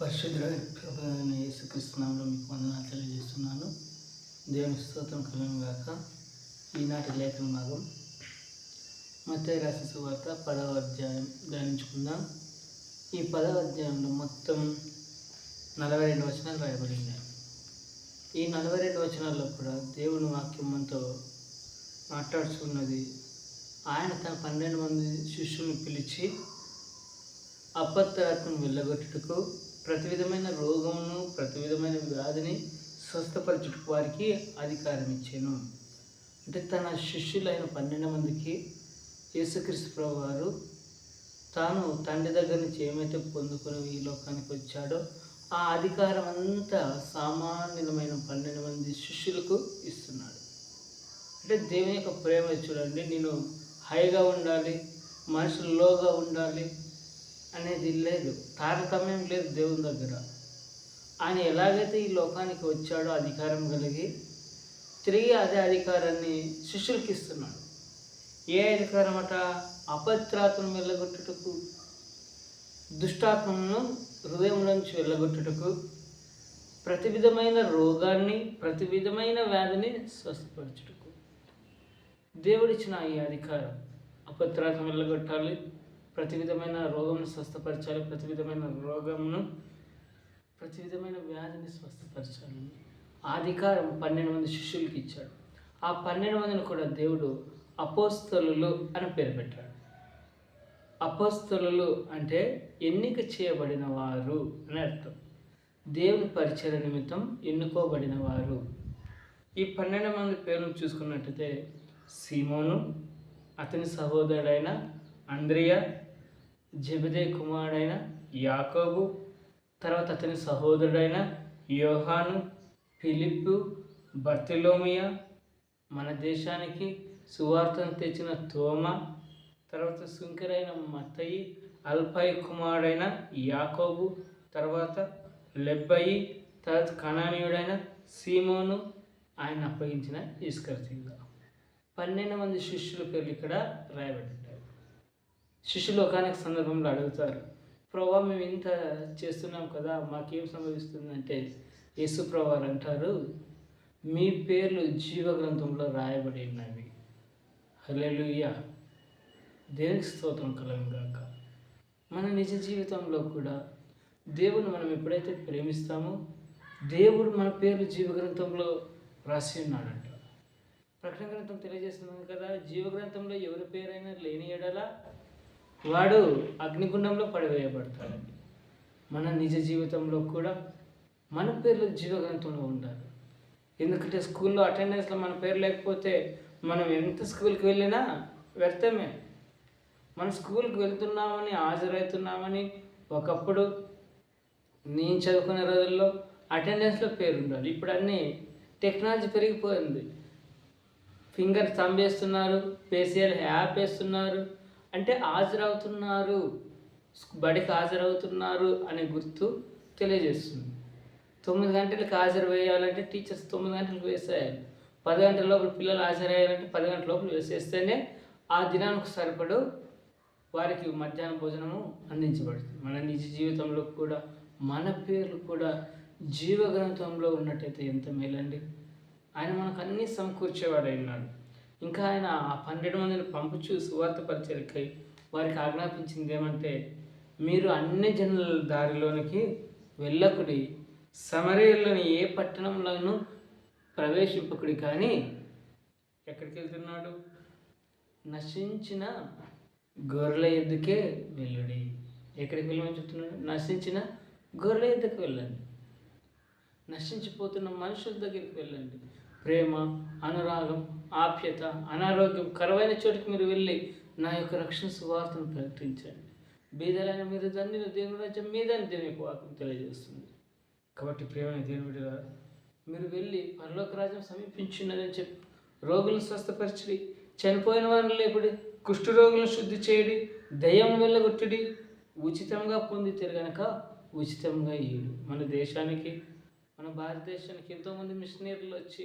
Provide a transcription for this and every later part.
పరిశుద్ధుడైన ప్రభువైన యేసుక్రీస్తు నామములో మీకు వందనాలు తెలియజేస్తున్నాను. దేవుని స్తోత్రం కలుగును గాక. ఈనాటి లేఖన భాగం మత్తయి రాసిన సువార్త 10వ అధ్యాయం ధ్యానించుకుందాం. ఈ 10వ అధ్యాయంలో మొత్తం 42 వచనాలు రాయబడింది. ఈ 42 వచనాల్లో కూడా దేవుని వాక్యం మనతో మాట్లాడుతున్నది. ఆయన తన 12 మంది శిష్యులను పిలిచి అపవిత్రాత్మను వెళ్ళగొట్టుటకు, ప్రతి విధమైన రోగమును, ప్రతి విధమైన వ్యాధిని స్వస్థపరచుటకు వారికి అధికారం ఇచ్చాను. అంటే తన శిష్యులైన 12 మందికి యేసుక్రీస్తు ప్రభువు వారు తాను తండ్రి దగ్గర నుంచి ఏమైతే పొందుకొని ఈ లోకానికి వచ్చాడో ఆ అధికారం అంతా సామాన్యమైన 12 మంది శిష్యులకు ఇస్తున్నాడు. అంటే దేవుని యొక్క ప్రేమ చూడండి. నేను హైగా ఉండాలి, మనుషులు లోగా ఉండాలి అనేది లేదు, తారతమ్యం లేదు దేవుని దగ్గర. ఆయన ఎలాగైతే ఈ లోకానికి వచ్చాడో అధికారం కలిగి, తిరిగి అదే అధికారాన్ని శిష్యులకి ఇస్తున్నాడు. ఏ అధికారం అట? అపవిత్రాత్మను వెళ్ళగొట్టుటకు, దుష్టాత్మను హృదయం నుంచి వెళ్ళగొట్టుటకు, ప్రతి విధమైన రోగాన్ని, ప్రతి విధమైన వ్యాధిని స్వస్థపరచుటకు దేవుడిచ్చిన ఈ అధికారం. అపవిత్రాత్మ వెళ్ళగొట్టాలి, ప్రతి విధమైన రోగమును స్వస్థపరచాలి, ప్రతి విధమైన వ్యాధిని స్వస్థపరచాలి. ఆ అధికారం 12 మంది శిష్యులకి ఇచ్చాడు. ఆ 12 మందిని కూడా దేవుడు అపోస్తలులు అని పేరు పెట్టాడు. అపోస్తలులు అంటే ఎన్నిక చేయబడిన వారు అని అర్థం. దేవుని పరిచర్య నిమిత్తం ఎన్నుకోబడిన వారు. ఈ 12 మంది పేర్లను చూసుకున్నట్టయితే సీమోను, అతని సహోదరుడైన అంద్రియా, జెబెదయి కుమారుడైన యాకోబు, తర్వాత అతని సహోదరుడైన యోహాను, ఫిలిప్పు, బర్తిలోమియా, మన దేశానికి సువార్తను తెచ్చిన తోమా, తర్వాత సుంకరైన మత్తయి, అల్ఫయి కుమారుడైన యాకోబు, తర్వాత లెబ్బయి, తర్వాత కనానీయుడైన సీమోను, ఆయన అప్పగించిన ఇస్కరియోతు. 12 మంది శిష్యుల పేర్లు ఇక్కడ రాయబడ్డాయి. శిష్యులు ఒకానొక సందర్భంలో అడుగుతారు, ప్రభా మేము ఇంత చేస్తున్నాం కదా, మాకేం సంభవిస్తుందంటే యేసు ప్రభువారు అంటారు, మీ పేర్లు జీవగ్రంథంలో రాయబడి ఉన్నవి. హల్లెలూయా, దేవునికి స్తోత్రం కలుగును గాక. మన నిజ జీవితంలో కూడా దేవుని మనం ఎప్పుడైతే ప్రేమిస్తామో దేవుడు మన పేర్లు జీవగ్రంథంలో రాసి ఉన్నాడంట. ప్రకటన గ్రంథం తెలియజేస్తున్నాం కదా, జీవగ్రంథంలో ఎవరి పేరైనా లేని ఎడల వాడు అగ్నిగుండంలో పడివేయబడతాడండి. మన నిజ జీవితంలో కూడా మన పేర్లు జీవగ్రంథంలో ఉండాలి. ఎందుకంటే స్కూల్లో అటెండెన్స్లో మన పేరు లేకపోతే మనం ఎంత స్కూల్కి వెళ్ళినా వ్యర్థమే. మనం స్కూల్కి వెళ్తున్నామని, హాజరవుతున్నామని ఒకప్పుడు నేను చదువుకునే రోజుల్లో అటెండెన్స్లో పేరు ఉండాలి. ఇప్పుడు అన్నీ టెక్నాలజీ పెరిగిపోయింది. ఫింగర్ థంబ్ వేస్తున్నారు, ఫేషియల్ యాప్ వేస్తున్నారు, అంటే హాజరవుతున్నారు, బడికి హాజరవుతున్నారు అనే గుర్తు తెలియజేస్తుంది. 9 గంటలకు హాజరు వేయాలంటే టీచర్స్ 9 గంటలకు వేసేయాలి. 10 గంటల లోపల పిల్లలు హాజరయ్యాలంటే 10 గంటల లోపల వేసేస్తేనే ఆ దినానికి సరిపడు వారికి మధ్యాహ్న భోజనము అందించబడుతుంది. మన నిజ జీవితంలో కూడా మన పేర్లు కూడా జీవగ్రంథంలో ఉన్నట్టయితే ఎంత మేలండి. ఆయన మనకు అన్నీ సమకూర్చేవాడై ఉన్నాడు. ఇంకా ఆయన ఆ 12 మందిని పంపుచూ సువార్త పరిచర్యకై వారికి ఆజ్ఞాపించింది ఏమంటే, మీరు అన్ని జనుల దారిలోనికి వెళ్ళకుడి, సమరయలోని ఏ పట్టణంలోనూ ప్రవేశింపకుడి, కానీ ఎక్కడికి వెళ్తున్నాడు? నశించిన గొర్రెల యొద్దకే వెళ్ళుడి. ఎక్కడికి వెళ్ళమని చెప్తున్నాడు? నశించిన గొర్రెల యొద్దకు వెళ్ళండి. నశించిపోతున్న మనుషుల దగ్గరికి వెళ్ళండి. ప్రేమ, అనురాగం, ఆప్యత, అనారోగ్యం కరువైన చోటుకి మీరు వెళ్ళి నా యొక్క రక్షణ సువార్తను ప్రకటించండి. బీదలైన మీరు ధన్యులు, దేవుని రాజ్యం మీదని దేవుని యొక్క వాక్యం తెలియజేస్తుంది. కాబట్టి ప్రేమైన దేవుడి మీరు వెళ్ళి పరలోక రాజ్యం సమీపించినదని చెప్పి రోగులను స్వస్థపరచడి, చనిపోయిన వారిని లేపుడి, కుష్ఠ రోగులను శుద్ధి చేయడి, దయ్యం వెళ్ళగొట్టుడి, ఉచితంగా పొందితే గనక ఉచితంగా ఇయ్యుడు. మన దేశానికి, మన భారతదేశానికి ఎంతోమంది మిషనరీలు వచ్చి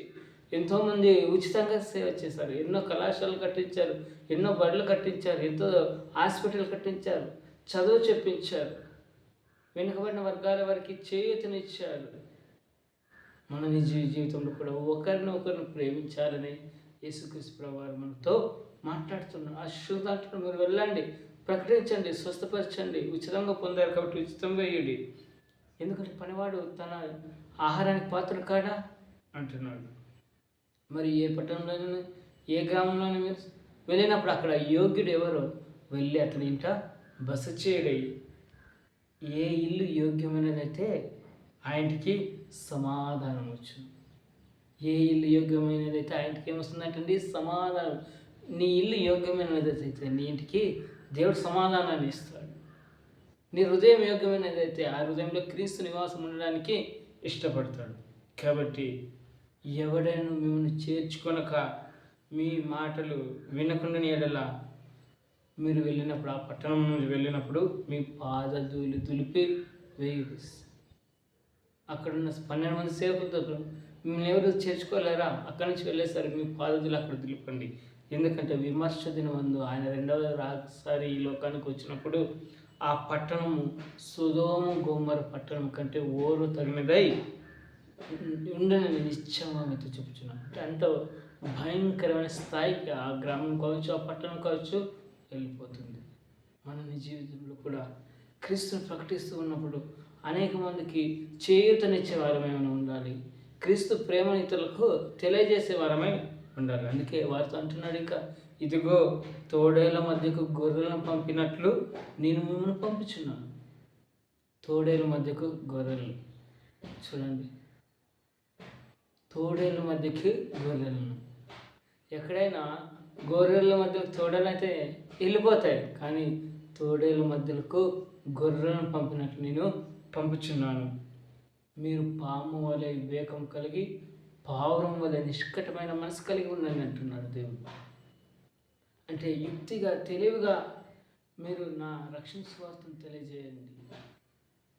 ఎంతోమంది ఉచితంగా సేవ చేశారు. ఎన్నో కళాశాలలు కట్టించారు, ఎన్నో బడులు కట్టించారు, ఎంతో హాస్పిటల్ కట్టించారు, చదువు చెప్పించారు. వెనుకబడిన వర్గాల వారికి చేయూతనిచ్చాడు. మన నిజ జీవితంలో కూడా ఒకరిని ప్రేమించాలని యేసుక్రీస్తు ప్రభువారు మనతో మాట్లాడుతున్నారు. ఆ శుభార్తను మీరు వెళ్ళండి, ప్రకటించండి, స్వస్థపరచండి. ఉచితంగా పొందారు కాబట్టి ఉచితంగా ఇవ్వండి. ఎందుకంటే పనివాడు తన ఆహారానికి పాత్ర కాడా అంటున్నాడు. మరి ఏ పట్టణంలోనూ ఏ గ్రామంలోనూ మీరు వెళ్ళినప్పుడు అక్కడ యోగ్యుడు ఎవరో వెళ్ళి అతని ఇంట బస చేయడై. ఏ ఇల్లు యోగ్యమైనదైతే ఆ ఇంటికి సమాధానం వచ్చు. ఏ ఇల్లు యోగ్యమైనదైతే ఆ ఇంటికి ఏమొస్తుందంటండి? సమాధానం. నీ ఇల్లు యోగ్యమైనదైతే నీ ఇంటికి దేవుడు సమాధానాన్ని ఇస్తాడు. నీ హృదయం యోగ్యమైనదైతే ఆ హృదయంలో క్రీస్తు నివాసం ఉండడానికి ఇష్టపడతాడు. కాబట్టి ఎవడైనా మిమ్మల్ని చేర్చుకొనక మీ మాటలు వినకుండా ఎడల మీరు వెళ్ళినప్పుడు, ఆ పట్టణం నుండి వెళ్ళినప్పుడు మీ పాదధూళి దులిపి వేయుడి. అక్కడున్న 12 మంది సేవకులతో మిమ్మల్ని ఎవరు చేర్చుకోలేరా? అక్కడి నుంచి వెళ్ళేసరి మీ పాదధూళి అక్కడ దులిపండి. ఎందుకంటే విమర్శ దినమందు ఆయన రెండవసారి ఈ లోకానికి వచ్చినప్పుడు ఆ పట్టణము సొదొమ గొమొర్రా పట్టణం కంటే ఓరు తగినదై ఉండనని నిశ్చయంగా మీతో చెప్పుచున్నాను. అంటే అంత భయంకరమైన స్థాయికి ఆ గ్రామం కావచ్చు, ఆ పట్టణం కావచ్చు వెళ్ళిపోతుంది. మన జీవితంలో కూడా క్రీస్తుని ప్రకటిస్తూ ఉన్నప్పుడు అనేక మందికి చేయూతనిచ్చే వారమై ఉండాలి. క్రీస్తు ప్రేమను ఇతరులకు తెలియజేసే వారమై ఉండాలి. అందుకే వారితో అంటున్నాడు, ఇంకా ఇదిగో తోడేళ్ల మధ్యకు గొర్రెలను పంపినట్లు నేను మిమ్మల్ని పంపించున్నాను. తోడేళ్ళ మధ్యకు గొర్రెలు చూడండి, తోడేళ్ళ మధ్యకి గొర్రెలను. ఎక్కడైనా గొర్రెల మధ్యకు తోడేలు అయితే వెళ్ళిపోతాయి, కానీ తోడేళ్ళ మధ్యలకు గొర్రెలను పంపినట్లు నేను పంపుచున్నాను. మీరు పాము వలె వివేకం కలిగి పావురం వలె నిష్కటమైన మనసు కలిగి ఉందని అంటున్నాడు దేవుడు. అంటే యుక్తిగా తెలివిగా మీరు నా రక్షణ సువార్తను తెలియజేయండి.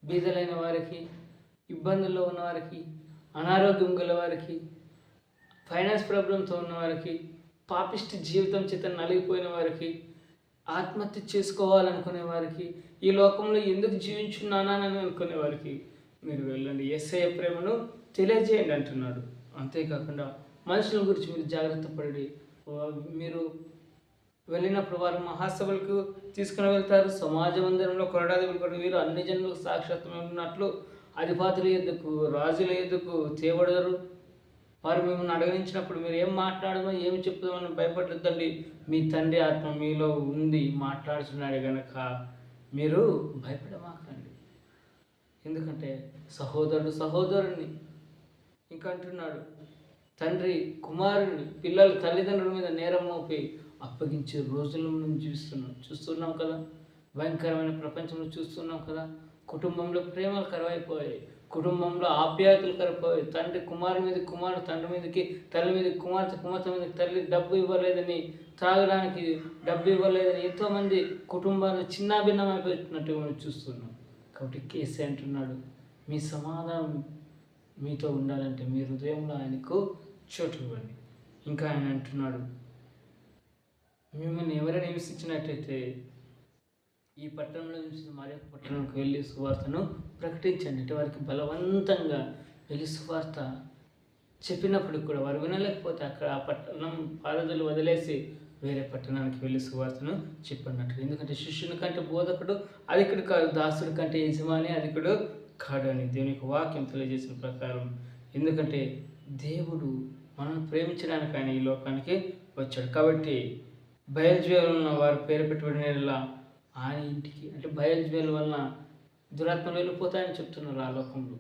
బీదలైన వారికి, ఇబ్బందుల్లో ఉన్నవారికి, అనారోగ్యం గల వారికి, ఫైనాన్స్ ప్రాబ్లంతో ఉన్నవారికి, పాపిష్టి జీవితం చేత నలిగిపోయిన వారికి, ఆత్మహత్య చేసుకోవాలనుకునే వారికి, ఈ లోకంలో ఎందుకు జీవించున్నానని అనుకునే వారికి మీరు వెళ్ళండి, యేసయ్య ప్రేమను తెలియజేయండి అంటున్నాడు. అంతేకాకుండా మనుషుల గురించి మీరు జాగ్రత్త పడి, మీరు వెళ్ళినప్పుడు వారు మహాసభలకు తీసుకుని వెళ్తారు. సమాజ మందిరంలో కొరడాదులు కూడా వీరు అన్ని జనులకు సాక్షాత్వం ఉన్నట్లు అధిపతుల ఎద్దుకు, రాజుల ఎద్దుకు తేబడరు. వారు మిమ్మల్ని అడగనించినప్పుడు మీరు ఏం మాట్లాడమో ఏమి చెప్తామని భయపడద్దండి. మీ తండ్రి ఆత్మ మీలో ఉంది, మాట్లాడుతున్నాడు కనుక మీరు భయపడమాకండి. ఎందుకంటే సహోదరుడు సహోదరుని ఇంకా అంటున్నాడు, తండ్రి కుమారుని, పిల్లలు తల్లిదండ్రుల మీద నేరం మోపి అప్పగించే రోజులను మనం చూస్తున్నాం కదా. భయంకరమైన ప్రపంచంలో చూస్తున్నాం కదా. కుటుంబంలో ప్రేమలు కరువైపోయాయి, కుటుంబంలో ఆప్యాయతలు కరిగిపోయాయి. తండ్రి కుమారుని మీద, కుమారుడు తండ్రి మీదకి, తల్లి మీద కుమార్తె, కుమార్తె మీదకి తల్లి డబ్బు ఇవ్వలేదని, త్రాగడానికి డబ్బు ఇవ్వలేదని ఎంతోమంది కుటుంబాలు చిన్నాభిన్నం అయిపోతున్నట్టు మనం చూస్తున్నాం. కాబట్టి కేసీ అంటున్నాడు, మీ సమాధానం మీతో ఉండాలంటే మీ హృదయంలో ఆయనకు చోటు ఇవ్వండి. ఇంకా ఆయన అంటున్నాడు, మిమ్మల్ని ఎవరైనా హింసించినట్టయితే ఈ పట్టణంలో నివసించిన మరి ఒక పట్టణంకి వెళ్ళి సువార్తను ప్రకటించండి. అంటే వారికి బలవంతంగా వెళ్ళి సువార్త చెప్పినప్పుడు కూడా వారు వినలేకపోతే అక్కడ ఆ పట్టణం పాదదులు వదిలేసి వేరే పట్టణానికి వెళ్ళి సువార్తను చెప్పన్నట్టు. ఎందుకంటే శిష్యుని కంటే బోధకుడు అధికుడు కాదు, దాసుడి కంటే యజమాని అధికుడు కాడు అని దేవుని యొక్క వాక్యం తెలియజేసిన ప్రకారం. ఎందుకంటే దేవుడు మనం ప్రేమించడానికి ఆయన ఈ లోకానికి వచ్చాడు. కాబట్టి బయల్జ్వేలున్న వారు పేరు పెట్టబడిన ఆయన ఇంటికి, అంటే బయల్జ్వేలు వలన దురాత్మలు వెళ్ళిపోతాయని చెప్తున్నారు ఆ లోకంలో.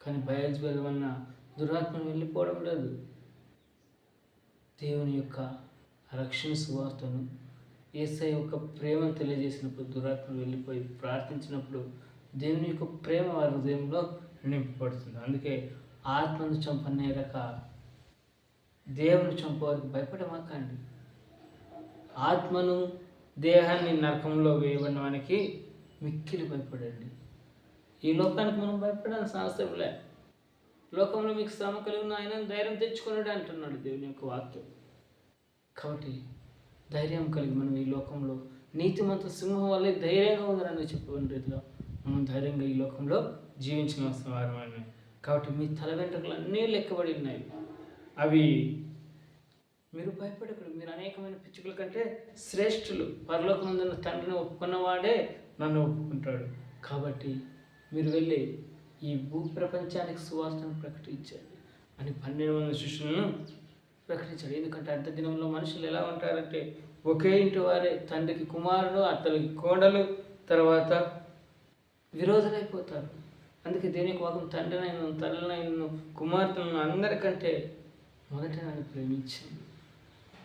కానీ బయల్జ్వేలు వలన దురాత్మలు వెళ్ళిపోవడం లేదు. దేవుని యొక్క రక్షణ సువార్తను, యేసయ్య యొక్క ప్రేమను తెలియజేసినప్పుడు దురాత్మలు వెళ్ళిపోయి ప్రార్థించినప్పుడు దేవుని యొక్క ప్రేమ వారి హృదయంలో నింపబడుతుంది. అందుకే ఆత్మను చంపనేరక దేవుని చంపవారికి భయపడమాకండి. ఆత్మను దేహాన్ని నరకంలో వేయబడినవానికి మిక్కిలి భయపడండి. ఈ లోకానికి మనం భయపడాల్సిన అవసరం లే. లోకంలో మీకు శ్రమ కలిగిన ఆయన ధైర్యం తెచ్చుకున్నాడు అంటున్నాడు దేవుని యొక్క వాక్యం. కాబట్టి ధైర్యం కలిగి మనం ఈ లోకంలో నీతిమంత సింహం వల్లే ధైర్యంగా ఉందని చెప్పిన రీతిలో మనం ధైర్యంగా ఈ లోకంలో జీవించిన వారమని. కాబట్టి మీ తల వెంట్రుకలు అన్నీ లెక్కబడి ఉన్నాయి. అవి మీరు భయపడకూడదు. మీరు అనేకమైన పిచ్చుకల కంటే శ్రేష్ఠులు. పరలోకమందున్న తండ్రిని ఒప్పుకున్నవాడే నన్ను ఒప్పుకుంటాడు. కాబట్టి మీరు వెళ్ళి ఈ భూ ప్రపంచానికి సువార్తను ప్రకటించండి అని 12 మంది శిష్యులను ప్రకటించాడు. ఎందుకంటే అంత దినంలో మనుషులు ఎలా ఉంటారంటే ఒకే ఇంటి వారే, తండ్రికి కుమారుడు, అత్తలకి కోడలు, తర్వాత విరోధులైపోతారు. అందుకే దేనికి వాకం తండ్రినైనా తల్లినైనా కుమార్తెను అందరికంటే మొదట నన్ను ప్రేమించండి.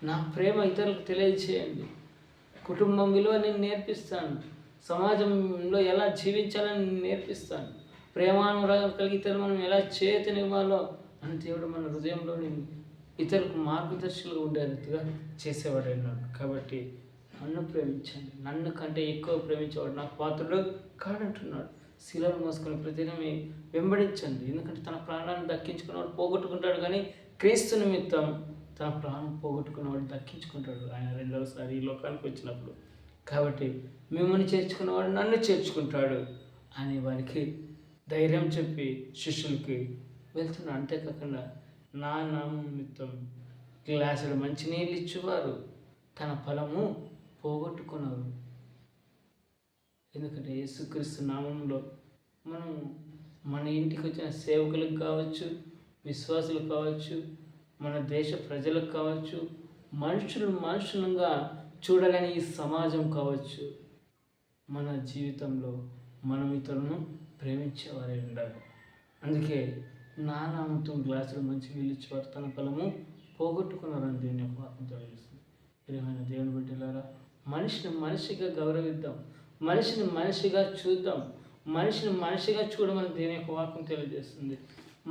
నా ప్రేమ ఇతరులకు తెలియజేయండి. కుటుంబం విలువ నేను నేర్పిస్తాను. సమాజంలో ఎలా జీవించాలని నేర్పిస్తాను. ప్రేమానురాగం కలిగి ఇతరులు మనం ఎలా చేతనివ్వాలో అని దేవుడు మన హృదయంలో ఇతరులకు మార్గదర్శకులుగా ఉండే రీతిగా చేసేవాడు అన్నాడు. కాబట్టి నన్ను ప్రేమించండి. నన్ను కంటే ఎక్కువ ప్రేమించేవాడు నాకు పాత్రుడు కాడంటున్నాడు. శిలను మోసుకొని ప్రతిదినం వెంబడించండి. ఎందుకంటే తన ప్రాణాన్ని దక్కించుకున్నవాడు పోగొట్టుకుంటాడు, కానీ క్రీస్తు నిమిత్తం తన ప్రాణం పోగొట్టుకున్నవాడు దక్కించుకుంటాడు ఆయన రెండవసారి ఈ లోకానికి వచ్చినప్పుడు. కాబట్టి మిమ్మల్ని చేర్చుకున్నవాడు నన్ను చేర్చుకుంటాడు అని వారికి ధైర్యం చెప్పి శిష్యులకి వెళ్తున్నాడు. అంతేకాకుండా నా నామం నిమిత్తం గ్లాసులు మంచినీళ్ళు ఇచ్చేవారు తన ఫలము పోగొట్టుకున్నారు. ఎందుకంటే యేసుక్రీస్తు నామంలో మనం మన ఇంటికి వచ్చిన సేవకులకు కావచ్చు, విశ్వాసులకు కావచ్చు, మన దేశ ప్రజలకు కావచ్చు, మనుషులుగా చూడాలని ఈ సమాజం కావచ్చు, మన జీవితంలో మనం ఇతరులను ప్రేమించేవారే ఉండాలి. అందుకే నా నామంతో గ్లాసులు మంచి నీళ్ళు ఇచ్చేవారు తన ఫలము పోగొట్టుకున్నారని దేవుని యొక్క వాక్యం తెలియజేస్తుంది. ప్రియమైన దేవుని బిడ్డలారా, మనిషిని మనిషిగా గౌరవిద్దాం, మనిషిని మనిషిగా చూద్దాం, మనిషిని మనిషిగా చూడమని దేవుని యొక్క వాక్యం తెలియజేస్తుంది.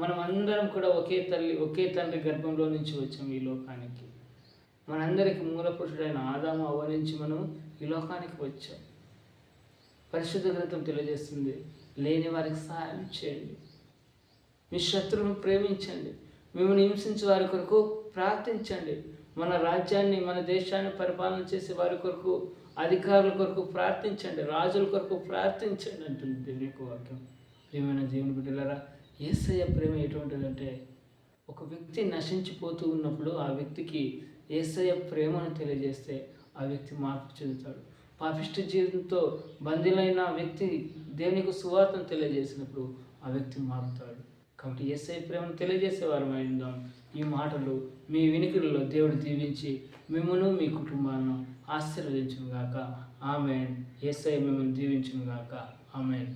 మనం అందరం కూడా ఒకే తల్లి ఒకే తండ్రి గర్భంలో నుంచి వచ్చాం ఈ లోకానికి. మనందరికీ మూల పురుషుడైన ఆదాము అవ్వ నుంచి మనం ఈ లోకానికి వచ్చాం. పరిశుద్ధ గ్రంథం తెలియజేస్తుంది, లేని వారికి సహాయం చేయండి, మీ శత్రువును ప్రేమించండి, మిమ్మల్ని హింసించే వారి కొరకు ప్రార్థించండి, మన రాజ్యాన్ని మన దేశాన్ని పరిపాలన చేసే వారి కొరకు అధికారుల కొరకు ప్రార్థించండి, రాజుల కొరకు ప్రార్థించండి అంటుంది దేవుని యొక్క వాక్యం. ప్రియమైన దేవుని బిడ్డలారా, యేసయ్య ప్రేమ ఎటువంటిదంటే ఒక వ్యక్తి నశించిపోతూ ఉన్నప్పుడు ఆ వ్యక్తికి యేసయ్య ప్రేమను తెలియజేస్తే ఆ వ్యక్తి మార్పు చెందుతాడు. పాపిష్టి జీవితంతో బందీలైన వ్యక్తి దేవునికి సువార్తను తెలియజేసినప్పుడు ఆ వ్యక్తి మారుతాడు. కాబట్టి యేసయ్య ప్రేమను తెలియజేసేవారమై ఉందాం. ఈ మాటలు మీ వినికిడిలో దేవుడు దీవించి మిమ్మల్ని మీ కుటుంబాలను ఆశీర్వదించును గాక. ఆమేన్. యేసయ్య మిమ్మల్ని దీవించును గాక. ఆమేన్.